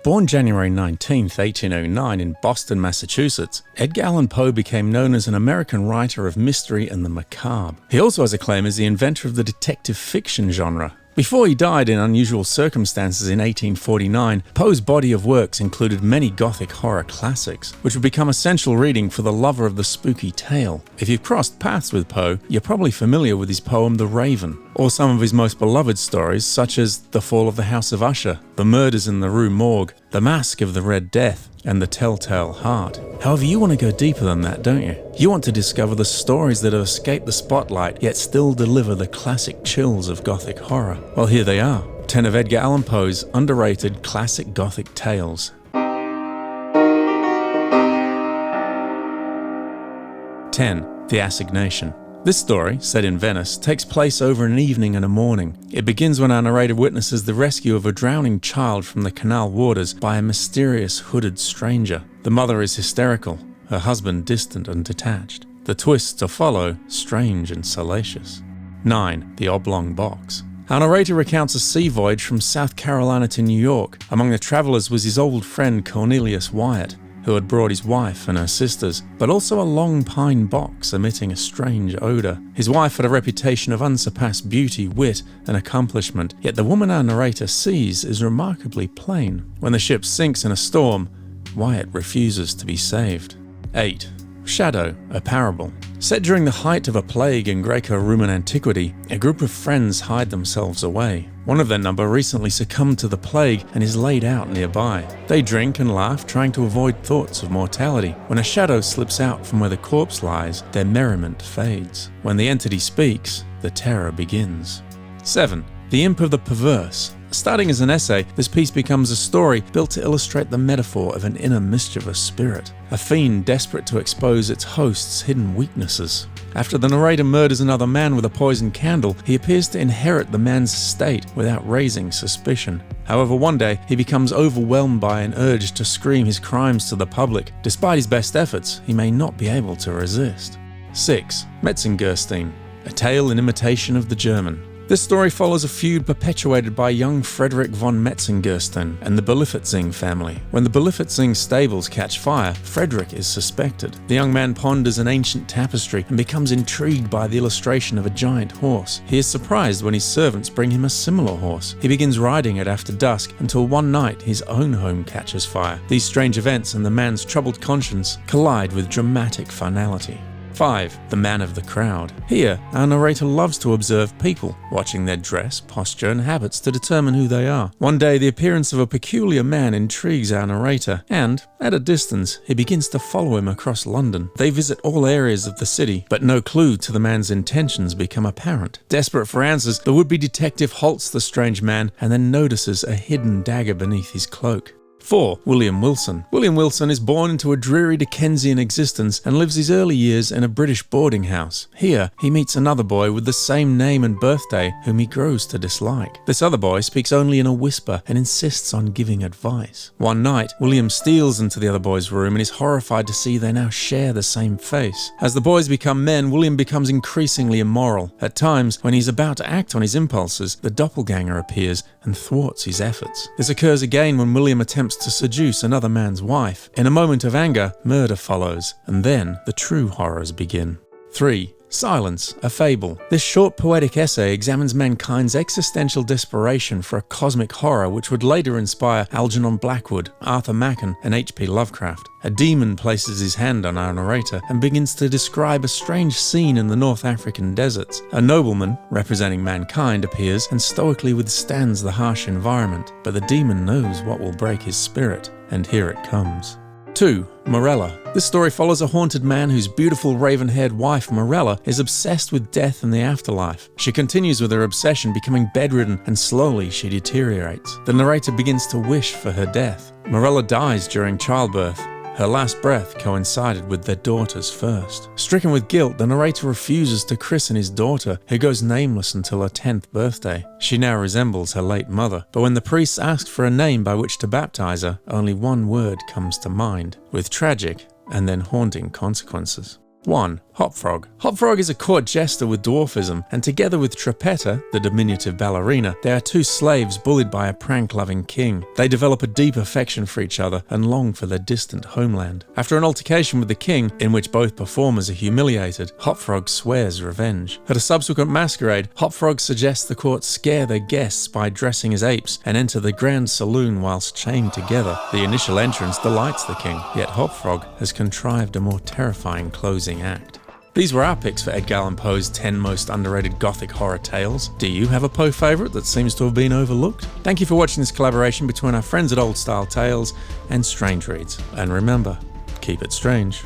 Born January 19, 1809 in Boston, Massachusetts, Edgar Allan Poe became known as an American writer of mystery and the macabre. He also has a claim as the inventor of the detective fiction genre. Before he died in unusual circumstances in 1849, Poe's body of works included many Gothic horror classics, which would become essential reading for the lover of the spooky tale. If you've crossed paths with Poe, you're probably familiar with his poem The Raven, or some of his most beloved stories such as The Fall of the House of Usher, The Murders in the Rue Morgue, The Mask of the Red Death, and The Telltale Heart. However, you want to go deeper than that, don't you? You want to discover the stories that have escaped the spotlight yet still deliver the classic chills of Gothic horror. Well, here they are, 10 of Edgar Allan Poe's underrated classic Gothic tales. 10. The Assignation. This story, set in Venice, takes place over an evening and a morning. It begins when our narrator witnesses the rescue of a drowning child from the canal waters by a mysterious hooded stranger. The mother is hysterical, her husband distant and detached. The twists to follow, strange and salacious. 9. The Oblong Box. Our narrator recounts a sea voyage from South Carolina to New York. Among the travelers was his old friend Cornelius Wyatt, who had brought his wife and her sisters, but also a long pine box emitting a strange odour. His wife had a reputation of unsurpassed beauty, wit, and accomplishment, yet the woman our narrator sees is remarkably plain. When the ship sinks in a storm, Wyatt refuses to be saved. 8. Shadow, a Parable. Set during the height of a plague in Greco-Roman antiquity, a group of friends hide themselves away. One of their number recently succumbed to the plague and is laid out nearby. They drink and laugh, trying to avoid thoughts of mortality. When a shadow slips out from where the corpse lies, their merriment fades. When the entity speaks, the terror begins. 7. The Imp of the Perverse. Starting as an essay, this piece becomes a story built to illustrate the metaphor of an inner mischievous spirit, a fiend desperate to expose its host's hidden weaknesses. After the narrator murders another man with a poisoned candle, he appears to inherit the man's estate without raising suspicion. However, one day, he becomes overwhelmed by an urge to scream his crimes to the public. Despite his best efforts, he may not be able to resist. 6. Metzengerstein, a tale in imitation of the German. This story follows a feud perpetuated by young Frederick von Metzengerstein and the Berlifitzing family. When the Berlifitzing stables catch fire, Frederick is suspected. The young man ponders an ancient tapestry and becomes intrigued by the illustration of a giant horse. He is surprised when his servants bring him a similar horse. He begins riding it after dusk until one night his own home catches fire. These strange events and the man's troubled conscience collide with dramatic finality. 5. The Man of the Crowd. Here, our narrator loves to observe people, watching their dress, posture, and habits to determine who they are. One day, the appearance of a peculiar man intrigues our narrator, and, at a distance, he begins to follow him across London. They visit all areas of the city, but no clue to the man's intentions become apparent. Desperate for answers, the would-be detective halts the strange man and then notices a hidden dagger beneath his cloak. 4. William Wilson. William Wilson is born into a dreary Dickensian existence and lives his early years in a British boarding house. Here, he meets another boy with the same name and birthday whom he grows to dislike. This other boy speaks only in a whisper and insists on giving advice. One night, William steals into the other boy's room and is horrified to see they now share the same face. As the boys become men, William becomes increasingly immoral. At times, when he's about to act on his impulses, the doppelganger appears and thwarts his efforts. This occurs again when William attempts to seduce another man's wife. In a moment of anger, murder follows, and then the true horrors begin. 3. Silence, a Fable. This short poetic essay examines mankind's existential desperation for a cosmic horror which would later inspire Algernon Blackwood, Arthur Machen, and H.P. Lovecraft. A demon places his hand on our narrator and begins to describe a strange scene in the North African deserts. A nobleman, representing mankind, appears and stoically withstands the harsh environment, but the demon knows what will break his spirit, and here it comes. 2. Morella. This story follows a haunted man whose beautiful raven-haired wife, Morella, is obsessed with death and the afterlife. She continues with her obsession, becoming bedridden, and slowly she deteriorates. The narrator begins to wish for her death. Morella dies during childbirth. Her last breath coincided with their daughter's first. Stricken with guilt, the narrator refuses to christen his daughter, who goes nameless until her 10th birthday. She now resembles her late mother, but when the priests ask for a name by which to baptize her, only one word comes to mind, with tragic and then haunting consequences. 1. Hop Frog. Hop Frog is a court jester with dwarfism, and together with Trapetta, the diminutive ballerina, they are two slaves bullied by a prank-loving king. They develop a deep affection for each other and long for their distant homeland. After an altercation with the king, in which both performers are humiliated, Hop Frog swears revenge. At a subsequent masquerade, Hop Frog suggests the court scare their guests by dressing as apes and enter the grand saloon whilst chained together. The initial entrance delights the king, yet Hop Frog has contrived a more terrifying closing act. These were our picks for Edgar Allan Poe's 10 most underrated Gothic horror tales. Do you have a Poe favourite that seems to have been overlooked? Thank you for watching this collaboration between our friends at Old Style Tales and Strange Reads. And remember, keep it strange.